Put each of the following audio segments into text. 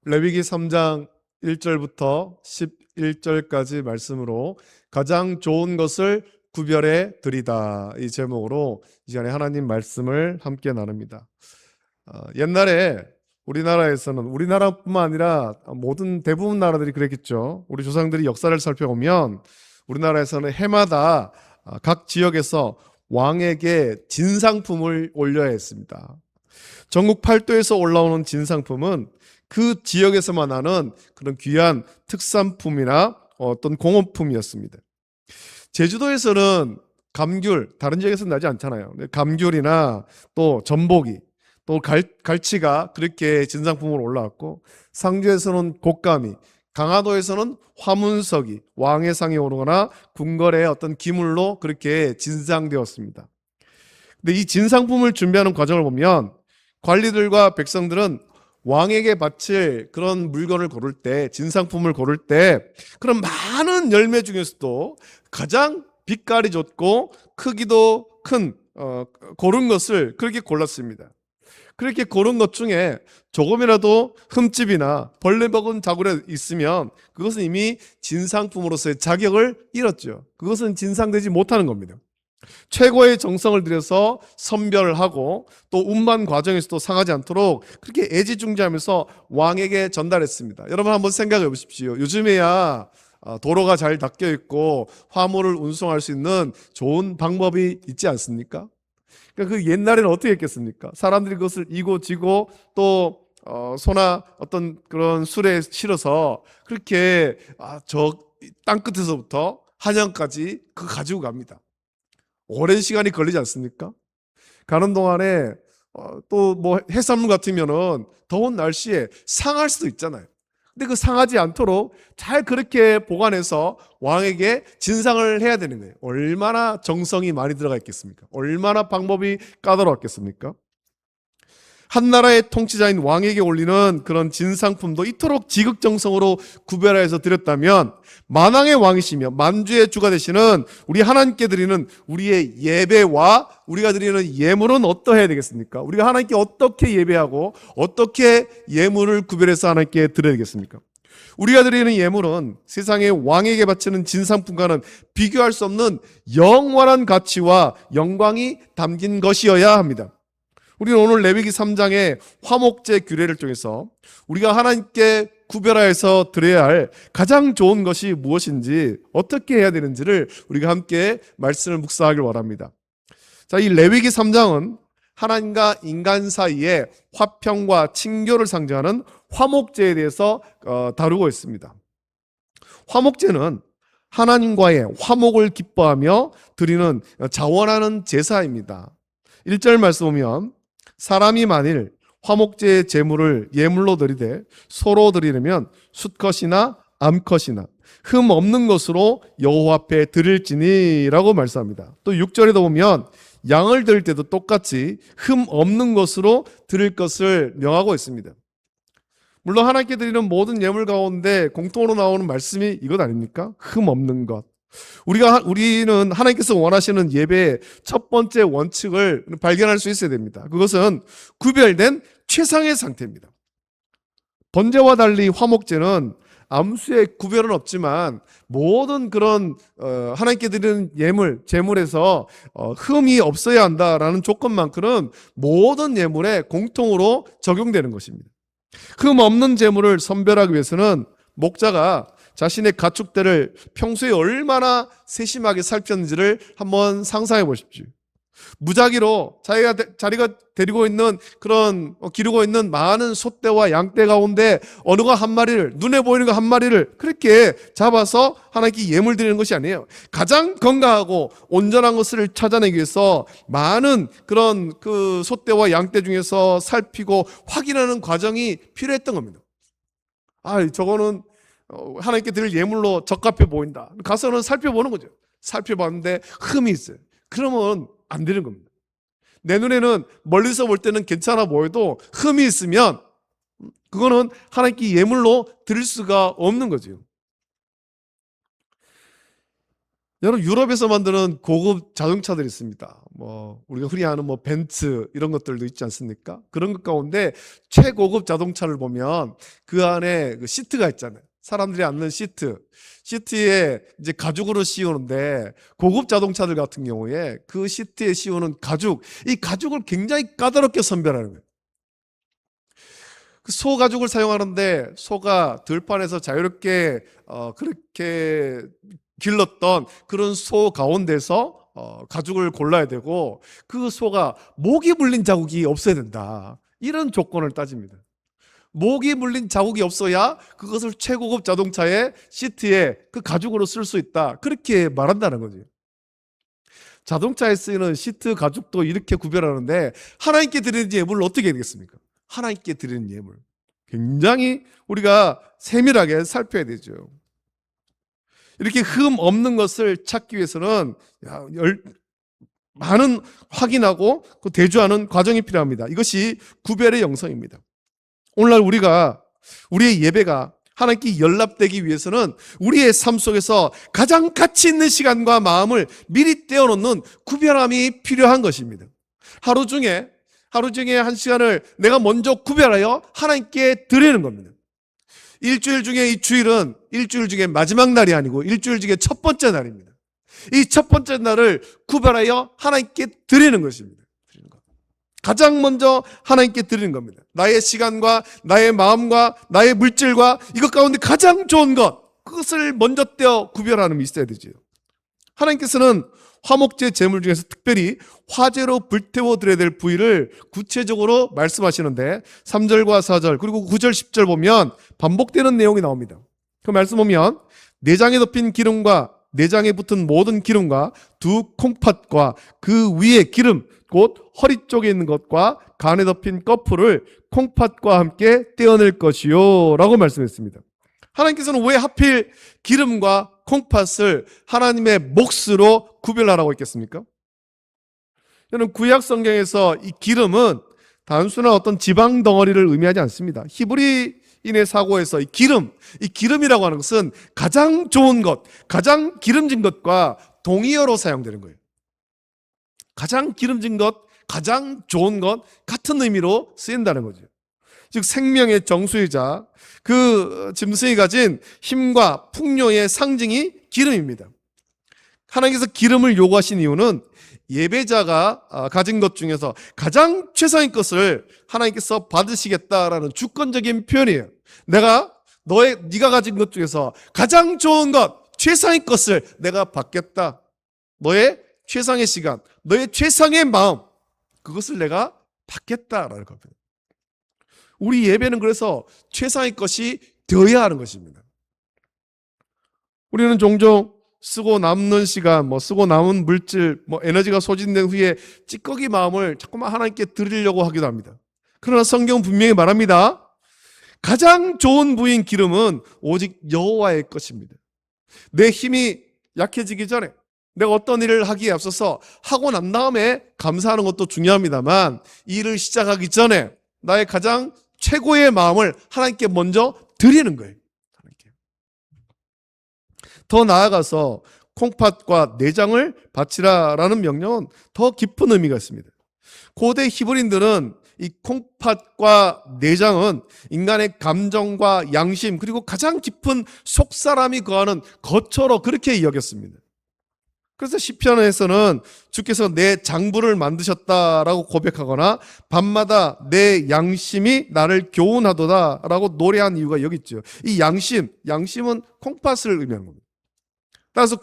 레위기 3장 1절부터 11절까지 말씀으로 가장 좋은 것을 구별해 드리다, 이 제목으로 이 시간에 하나님 말씀을 함께 나눕니다. 옛날에 우리나라에서는, 우리나라뿐만 아니라 대부분 나라들이 그랬겠죠. 우리 조상들이 역사를 살펴보면 우리나라에서는 해마다 각 지역에서 왕에게 진상품을 올려야 했습니다. 전국 팔도에서 올라오는 진상품은 그 지역에서만 하는 그런 귀한 특산품이나 어떤 공업품이었습니다. 제주도에서는 감귤, 다른 지역에서는 나지 않잖아요. 감귤이나 또 전복이, 또 갈치가 그렇게 진상품으로 올라왔고, 상주에서는 곶감이, 강화도에서는 화문석이 왕의 상에 오르거나 궁궐의 어떤 기물로 그렇게 진상되었습니다. 근데 이 진상품을 준비하는 과정을 보면 관리들과 백성들은 왕에게 바칠 그런 물건을 고를 때, 진상품을 고를 때, 그런 많은 열매 중에서도 가장 빛깔이 좋고 크기도 큰 고른 것을 그렇게 골랐습니다. 그렇게 고른 것 중에 조금이라도 흠집이나 벌레 먹은 자국이 있으면 그것은 이미 진상품으로서의 자격을 잃었죠. 그것은 진상되지 못하는 겁니다. 최고의 정성을 들여서 선별을 하고 또 운반 과정에서도 상하지 않도록 그렇게 애지중지하면서 왕에게 전달했습니다. 여러분 한번 생각해 보십시오. 요즘에야 도로가 잘 닦여 있고 화물을 운송할 수 있는 좋은 방법이 있지 않습니까? 그러니까 그 옛날에는 어떻게 했겠습니까? 사람들이 그것을 이고 지고 또 소나 어떤 그런 술에 실어서 그렇게 저 땅끝에서부터 한양까지 그 가지고 갑니다. 오랜 시간이 걸리지 않습니까? 가는 동안에 또 뭐 해산물 같으면은 더운 날씨에 상할 수도 있잖아요. 근데 그 상하지 않도록 잘 그렇게 보관해서 왕에게 진상을 해야 되는 거예요. 얼마나 정성이 많이 들어가 있겠습니까? 얼마나 방법이 까다로웠겠습니까? 한 나라의 통치자인 왕에게 올리는 그런 진상품도 이토록 지극정성으로 구별해서 드렸다면 만왕의 왕이시며 만주의 주가 되시는 우리 하나님께 드리는 우리의 예배와 우리가 드리는 예물은 어떠해야 되겠습니까? 우리가 하나님께 어떻게 예배하고 어떻게 예물을 구별해서 하나님께 드려야 되겠습니까? 우리가 드리는 예물은 세상의 왕에게 바치는 진상품과는 비교할 수 없는 영원한 가치와 영광이 담긴 것이어야 합니다. 우리는 오늘 레위기 3장의 화목제 규례를 통해서 우리가 하나님께 구별하여서 드려야 할 가장 좋은 것이 무엇인지, 어떻게 해야 되는지를 우리가 함께 말씀을 묵상하길 원합니다. 자, 이 레위기 3장은 하나님과 인간 사이의 화평과 친교를 상징하는 화목제에 대해서 다루고 있습니다. 화목제는 하나님과의 화목을 기뻐하며 드리는 자원하는 제사입니다. 1절 말씀 보면 사람이 만일 화목제의 제물을 예물로 드리되 소로 드리려면 숫것이나 암컷이나 흠 없는 것으로 여호와 앞에 드릴지니라고 말씀합니다. 또 6절에도 보면 양을 드릴 때도 똑같이 흠 없는 것으로 드릴 것을 명하고 있습니다. 물론 하나님께 드리는 모든 예물 가운데 공통으로 나오는 말씀이 이것 아닙니까? 흠 없는 것. 우리는 하나님께서 원하시는 예배의 첫 번째 원칙을 발견할 수 있어야 됩니다. 그것은 구별된 최상의 상태입니다. 번제와 달리 화목제는 암수의 구별은 없지만 모든 그런 하나님께 드리는 예물, 제물에서 흠이 없어야 한다라는 조건만큼은 모든 예물에 공통으로 적용되는 것입니다. 흠 없는 제물을 선별하기 위해서는 목자가 자신의 가축대를 평소에 얼마나 세심하게 살폈는지를 한번 상상해 보십시오. 무작위로 자기가 데리고 있는 그런 기르고 있는 많은 소떼와 양떼 가운데 어느 거 한 마리를, 눈에 보이는 거 한 마리를 그렇게 잡아서 하나님께 예물 드리는 것이 아니에요. 가장 건강하고 온전한 것을 찾아내기 위해서 많은 그런 그 소떼와 양떼 중에서 살피고 확인하는 과정이 필요했던 겁니다. 저거는 하나님께 드릴 예물로 적합해 보인다. 가서는 살펴보는 거죠. 살펴봤는데 흠이 있어요. 그러면 안 되는 겁니다. 내 눈에는 멀리서 볼 때는 괜찮아 보여도 흠이 있으면 그거는 하나님께 예물로 드릴 수가 없는 거죠. 여러분, 유럽에서 만드는 고급 자동차들이 있습니다. 우리가 흔히 아는 벤츠 이런 것들도 있지 않습니까? 그런 것 가운데 최고급 자동차를 보면 그 안에 그 시트가 있잖아요. 사람들이 앉는 시트에 이제 가죽으로 씌우는데, 고급 자동차들 같은 경우에 그 시트에 씌우는 이 가죽을 굉장히 까다롭게 선별하는 거예요. 그 소 가죽을 사용하는데, 소가 들판에서 자유롭게 그렇게 길렀던 그런 소 가운데서 가죽을 골라야 되고, 그 소가 모기 물린 자국이 없어야 된다, 이런 조건을 따집니다. 모기 물린 자국이 없어야 그것을 최고급 자동차의 시트에 그 가죽으로 쓸 수 있다, 그렇게 말한다는 거죠. 자동차에 쓰이는 시트 가죽도 이렇게 구별하는데, 하나님께 드리는 예물을 어떻게 해야 되겠습니까? 하나님께 드리는 예물, 굉장히 우리가 세밀하게 살펴야 되죠. 이렇게 흠 없는 것을 찾기 위해서는 많은 확인하고 대조하는 과정이 필요합니다. 이것이 구별의 영성입니다. 오늘날 우리의 예배가 하나님께 연락되기 위해서는 우리의 삶 속에서 가장 가치 있는 시간과 마음을 미리 떼어놓는 구별함이 필요한 것입니다. 하루 중에 한 시간을 내가 먼저 구별하여 하나님께 드리는 겁니다. 일주일 중에 이 주일은 일주일 중에 마지막 날이 아니고 일주일 중에 첫 번째 날입니다. 이 첫 번째 날을 구별하여 하나님께 드리는 것입니다. 가장 먼저 하나님께 드리는 겁니다. 나의 시간과 나의 마음과 나의 물질과 이것 가운데 가장 좋은 그것을 먼저 떼어 구별하는 게 있어야 되죠. 하나님께서는 화목제 제물 중에서 특별히 화제로 불태워 드려야 될 부위를 구체적으로 말씀하시는데, 3절과 4절 그리고 9절 10절 보면 반복되는 내용이 나옵니다. 그 말씀 보면, 내장에 덮인 기름과 내장에 붙은 모든 기름과 두 콩팥과 그 위에 기름 곧 허리 쪽에 있는 것과 간에 덮인 꺼풀을 콩팥과 함께 떼어낼 것이요 라고 말씀했습니다. 하나님께서는 왜 하필 기름과 콩팥을 하나님의 몫으로 구별하라고 했겠습니까? 저는 구약 성경에서 이 기름은 단순한 어떤 지방 덩어리를 의미하지 않습니다. 히브리인의 사고에서 이 기름이라고 하는 것은 가장 좋은 것, 가장 기름진 것과 동의어로 사용되는 거예요. 가장 기름진 것, 가장 좋은 것, 같은 의미로 쓰인다는 거죠. 즉 생명의 정수이자 그 짐승이 가진 힘과 풍요의 상징이 기름입니다. 하나님께서 기름을 요구하신 이유는 예배자가 가진 것 중에서 가장 최상의 것을 하나님께서 받으시겠다라는 주권적인 표현이에요. 네가 가진 것 중에서 가장 좋은 것, 최상의 것을 내가 받겠다. 너의 최상의 시간, 너의 최상의 마음, 그것을 내가 받겠다라는 겁니다. 우리 예배는 그래서 최상의 것이 되어야 하는 것입니다. 우리는 종종 쓰고 남는 시간, 쓰고 남은 물질, 에너지가 소진된 후에 찌꺼기 마음을 자꾸만 하나님께 드리려고 하기도 합니다. 그러나 성경은 분명히 말합니다. 가장 좋은 부인 기름은 오직 여호와의 것입니다. 내 힘이 약해지기 전에, 내가 어떤 일을 하기에 앞서서 하고 난 다음에 감사하는 것도 중요합니다만, 이 일을 시작하기 전에 나의 가장 최고의 마음을 하나님께 먼저 드리는 거예요. 더 나아가서 콩팥과 내장을 바치라라는 명령은 더 깊은 의미가 있습니다. 고대 히브리인들은 이 콩팥과 내장은 인간의 감정과 양심 그리고 가장 깊은 속사람이 거하는 거처로 그렇게 여겼습니다. 그래서 시편에서는 주께서 내 장부를 만드셨다라고 고백하거나 밤마다 내 양심이 나를 교훈하도다라고 노래한 이유가 여기 있죠. 이 양심은 콩팥을 의미하는 겁니다. 따라서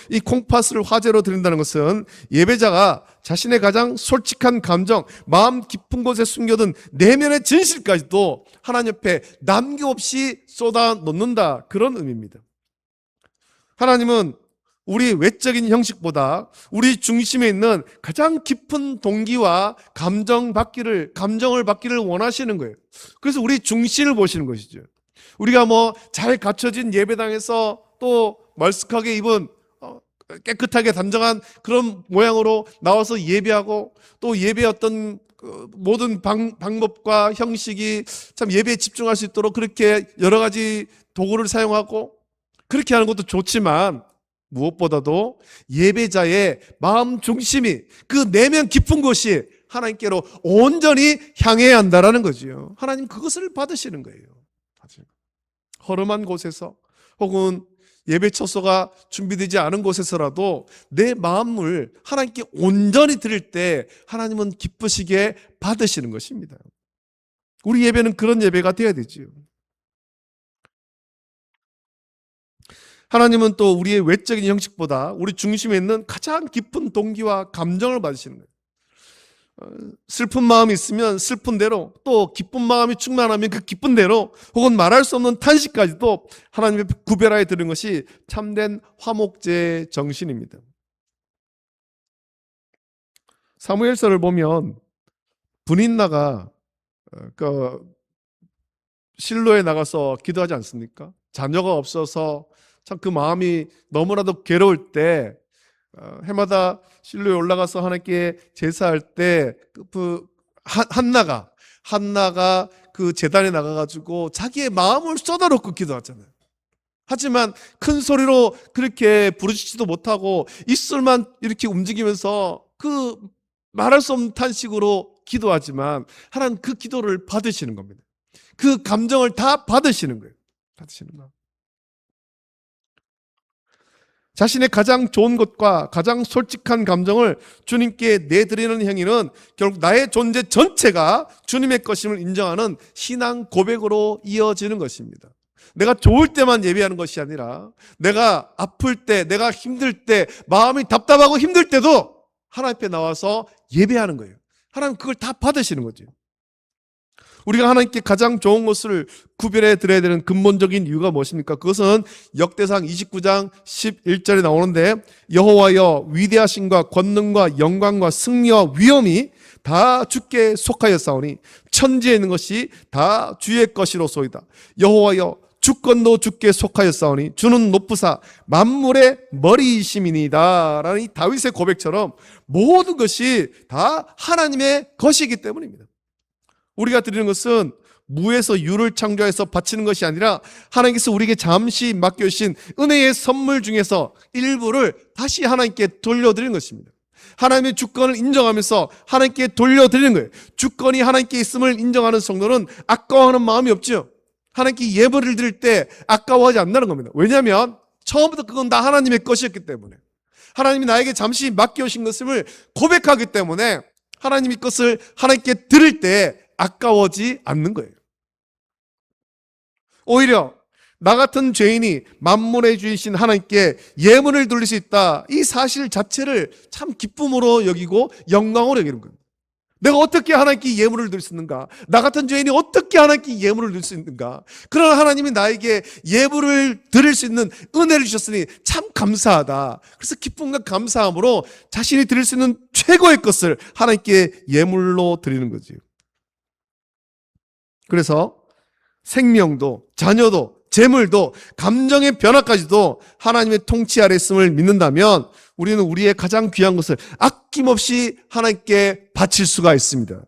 이 콩팥을 화제로 드린다는 것은 예배자가 자신의 가장 솔직한 감정, 마음 깊은 곳에 숨겨둔 내면의 진실까지도 하나님 옆에 남김없이 쏟아 놓는다, 그런 의미입니다. 하나님은 우리 외적인 형식보다 우리 중심에 있는 가장 깊은 동기와 감정을 받기를 원하시는 거예요. 그래서 우리 중심을 보시는 것이죠. 우리가 잘 갖춰진 예배당에서 또 멀쓱하게 입은 깨끗하게 단정한 그런 모양으로 나와서 예배하고, 또 예배의 어떤 모든 방법과 형식이 참 예배에 집중할 수 있도록 그렇게 여러 가지 도구를 사용하고 그렇게 하는 것도 좋지만, 무엇보다도 예배자의 마음 중심이, 그 내면 깊은 곳이 하나님께로 온전히 향해야 한다라는 거지요. 하나님 그것을 받으시는 거예요. 허름한 곳에서 혹은 예배 처소가 준비되지 않은 곳에서라도 내 마음을 하나님께 온전히 드릴 때 하나님은 기쁘시게 받으시는 것입니다. 우리 예배는 그런 예배가 되어야 되지요. 하나님은 또 우리의 외적인 형식보다 우리 중심에 있는 가장 깊은 동기와 감정을 받으시는 거예요. 슬픈 마음이 있으면 슬픈 대로, 또 기쁜 마음이 충만하면 그 기쁜 대로, 혹은 말할 수 없는 탄식까지도 하나님의 구별하여 드리는 것이 참된 화목제의 정신입니다. 사무엘서를 보면 분인나가 실로에 나가서 기도하지 않습니까? 자녀가 없어서 참 그 마음이 너무나도 괴로울 때 해마다 실로에 올라가서 하나님께 제사할 때 한나가 그 제단에 나가가지고 자기의 마음을 쏟아놓고 기도하잖아요. 하지만 큰 소리로 그렇게 부르짖지도 못하고 입술만 이렇게 움직이면서 그 말할 수 없는 탄식으로 기도하지만 하나님 그 기도를 받으시는 겁니다. 그 감정을 다 받으시는 거예요. 받으시는 거. 자신의 가장 좋은 것과 가장 솔직한 감정을 주님께 내드리는 행위는 결국 나의 존재 전체가 주님의 것임을 인정하는 신앙 고백으로 이어지는 것입니다. 내가 좋을 때만 예배하는 것이 아니라 내가 아플 때, 내가 힘들 때, 마음이 답답하고 힘들 때도 하나님 앞에 나와서 예배하는 거예요. 하나님 그걸 다 받으시는 거죠. 우리가 하나님께 가장 좋은 것을 구별해 드려야 되는 근본적인 이유가 무엇입니까? 그것은 역대상 29장 11절에 나오는데, 여호와여 위대하심과 권능과 영광과 승리와 위엄이 다 주께 속하였사오니 천지에 있는 것이 다 주의 것이로소이다. 여호와여 주권도 주께 속하였사오니 주는 높으사 만물의 머리이심이니이다 라는 이 다윗의 고백처럼 모든 것이 다 하나님의 것이기 때문입니다. 우리가 드리는 것은 무에서 유를 창조해서 바치는 것이 아니라 하나님께서 우리에게 잠시 맡겨주신 은혜의 선물 중에서 일부를 다시 하나님께 돌려드리는 것입니다. 하나님의 주권을 인정하면서 하나님께 돌려드리는 거예요. 주권이 하나님께 있음을 인정하는 성도는 아까워하는 마음이 없죠. 하나님께 예배를 드릴 때 아까워하지 않는다는 겁니다. 왜냐하면 처음부터 그건 다 하나님의 것이었기 때문에, 하나님이 나에게 잠시 맡겨주신 것을 고백하기 때문에 하나님의 것을 하나님께 드릴 때 아까워지 않는 거예요. 오히려 나 같은 죄인이 만물의 주이신 하나님께 예물을 드릴 수 있다, 이 사실 자체를 참 기쁨으로 여기고 영광으로 여기는 거예요. 내가 어떻게 하나님께 예물을 드릴 수 있는가? 나 같은 죄인이 어떻게 하나님께 예물을 드릴 수 있는가? 그러나 하나님이 나에게 예물을 드릴 수 있는 은혜를 주셨으니 참 감사하다. 그래서 기쁨과 감사함으로 자신이 드릴 수 있는 최고의 것을 하나님께 예물로 드리는 거지요. 그래서 생명도, 자녀도, 재물도, 감정의 변화까지도 하나님의 통치 아래 있음을 믿는다면 우리는 우리의 가장 귀한 것을 아낌없이 하나님께 바칠 수가 있습니다.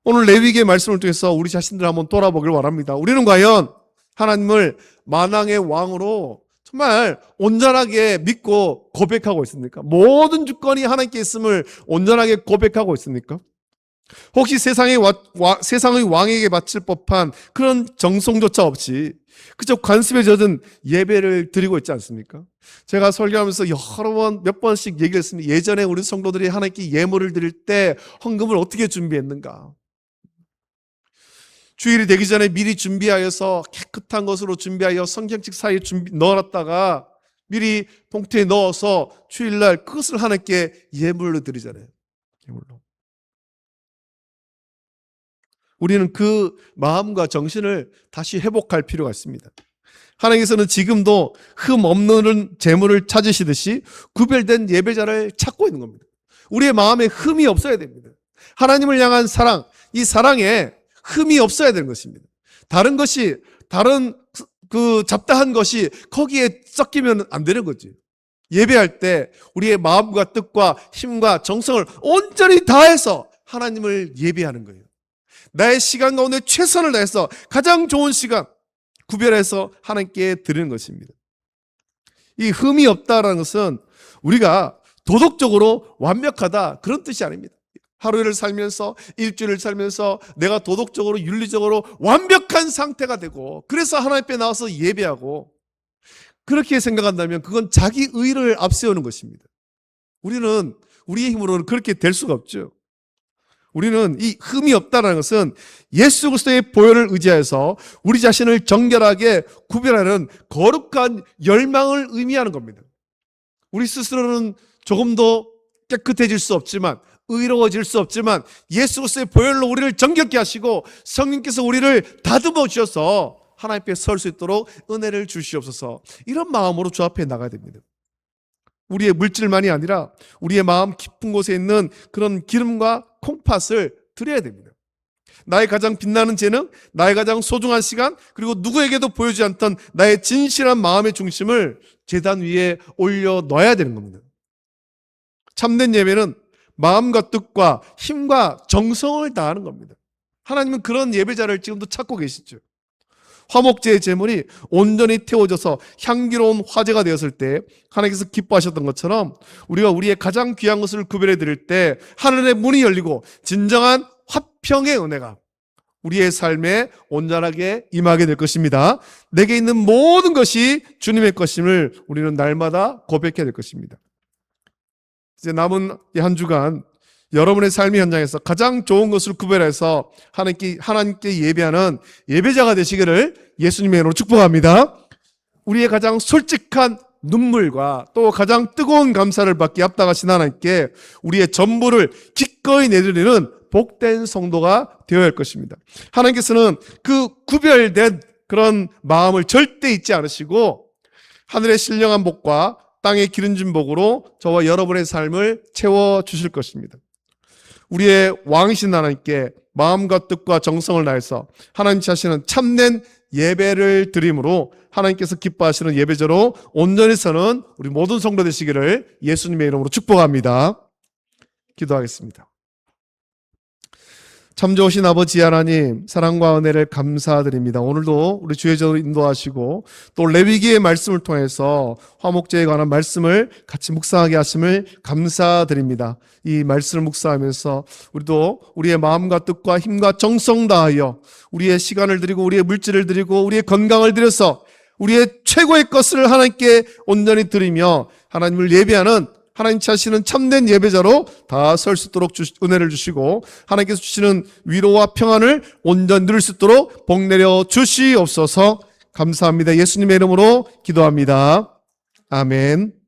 오늘 레위기의 말씀을 통해서 우리 자신들 한번 돌아보길 바랍니다. 우리는 과연 하나님을 만왕의 왕으로 정말 온전하게 믿고 고백하고 있습니까? 모든 주권이 하나님께 있음을 온전하게 고백하고 있습니까? 혹시 세상의 왕에게 바칠 법한 그런 정성조차 없이 그저 관습에 젖은 예배를 드리고 있지 않습니까? 제가 설교하면서 여러 번, 몇 번씩 얘기를 했습니다. 예전에 우리 성도들이 하나님께 예물을 드릴 때 헌금을 어떻게 준비했는가? 주일이 되기 전에 미리 준비하여서 깨끗한 것으로 준비하여 성경책 사이에 넣어놨다가 미리 봉투에 넣어서 주일날 그것을 하나님께 예물로 드리잖아요. 예물로. 우리는 그 마음과 정신을 다시 회복할 필요가 있습니다. 하나님께서는 지금도 흠 없는 재물을 찾으시듯이 구별된 예배자를 찾고 있는 겁니다. 우리의 마음에 흠이 없어야 됩니다. 하나님을 향한 사랑, 이 사랑에 흠이 없어야 되는 것입니다. 다른 것이, 다른 그 잡다한 것이 거기에 섞이면 안 되는 거지. 예배할 때 우리의 마음과 뜻과 힘과 정성을 온전히 다해서 하나님을 예배하는 거예요. 나의 시간 가운데 최선을 다해서 가장 좋은 시간 구별해서 하나님께 드리는 것입니다. 이 흠이 없다라는 것은 우리가 도덕적으로 완벽하다 그런 뜻이 아닙니다. 하루를 살면서 일주일을 살면서 내가 도덕적으로 윤리적으로 완벽한 상태가 되고 그래서 하나님 앞에 나와서 예배하고 그렇게 생각한다면 그건 자기 의를 앞세우는 것입니다. 우리는 우리의 힘으로는 그렇게 될 수가 없죠. 우리는 이 흠이 없다는 것은 예수 그리스도의 보혈을 의지해서 우리 자신을 정결하게 구별하는 거룩한 열망을 의미하는 겁니다. 우리 스스로는 조금도 깨끗해질 수 없지만 의로워질 수 없지만 예수 그리스도의 보혈로 우리를 정결케 하시고 성령께서 우리를 다듬어 주셔서 하나님 앞에 설 수 있도록 은혜를 주시옵소서. 이런 마음으로 주 앞에 나가야 됩니다. 우리의 물질만이 아니라 우리의 마음 깊은 곳에 있는 그런 기름과 콩팥을 드려야 됩니다. 나의 가장 빛나는 재능, 나의 가장 소중한 시간, 그리고 누구에게도 보여주지 않던 나의 진실한 마음의 중심을 제단 위에 올려 놔야 되는 겁니다. 참된 예배는 마음과 뜻과 힘과 정성을 다하는 겁니다. 하나님은 그런 예배자를 지금도 찾고 계시죠. 화목제의 제물이 온전히 태워져서 향기로운 화제가 되었을 때 하나님께서 기뻐하셨던 것처럼 우리가 우리의 가장 귀한 것을 구별해 드릴 때 하늘의 문이 열리고 진정한 화평의 은혜가 우리의 삶에 온전하게 임하게 될 것입니다. 내게 있는 모든 것이 주님의 것임을 우리는 날마다 고백해야 될 것입니다. 이제 남은 한 주간 여러분의 삶의 현장에서 가장 좋은 것을 구별해서 하나님께 예배하는 예배자가 되시기를 예수님의 이름으로 축복합니다. 우리의 가장 솔직한 눈물과 또 가장 뜨거운 감사를 받기 합당하신 하나님께 우리의 전부를 기꺼이 내드리는 복된 성도가 되어야 할 것입니다. 하나님께서는 그 구별된 그런 마음을 절대 잊지 않으시고 하늘의 신령한 복과 땅의 기름진 복으로 저와 여러분의 삶을 채워주실 것입니다. 우리의 왕이신 하나님께 마음과 뜻과 정성을 다해서 하나님 자신은 참된 예배를 드림으로 하나님께서 기뻐하시는 예배자로 온전히 서는 우리 모든 성도 되시기를 예수님의 이름으로 축복합니다. 기도하겠습니다. 참 좋으신 아버지 하나님, 사랑과 은혜를 감사드립니다. 오늘도 우리 주의 전으로 인도하시고 또 레위기의 말씀을 통해서 화목제에 관한 말씀을 같이 묵상하게 하심을 감사드립니다. 이 말씀을 묵상하면서 우리도 우리의 마음과 뜻과 힘과 정성 다하여 우리의 시간을 드리고 우리의 물질을 드리고 우리의 건강을 드려서 우리의 최고의 것을 하나님께 온전히 드리며 하나님을 예배하는 하나님 자신은 참된 예배자로 다 설 수 있도록 은혜를 주시고 하나님께서 주시는 위로와 평안을 온전히 누릴 수 있도록 복 내려 주시옵소서. 감사합니다. 예수님의 이름으로 기도합니다. 아멘.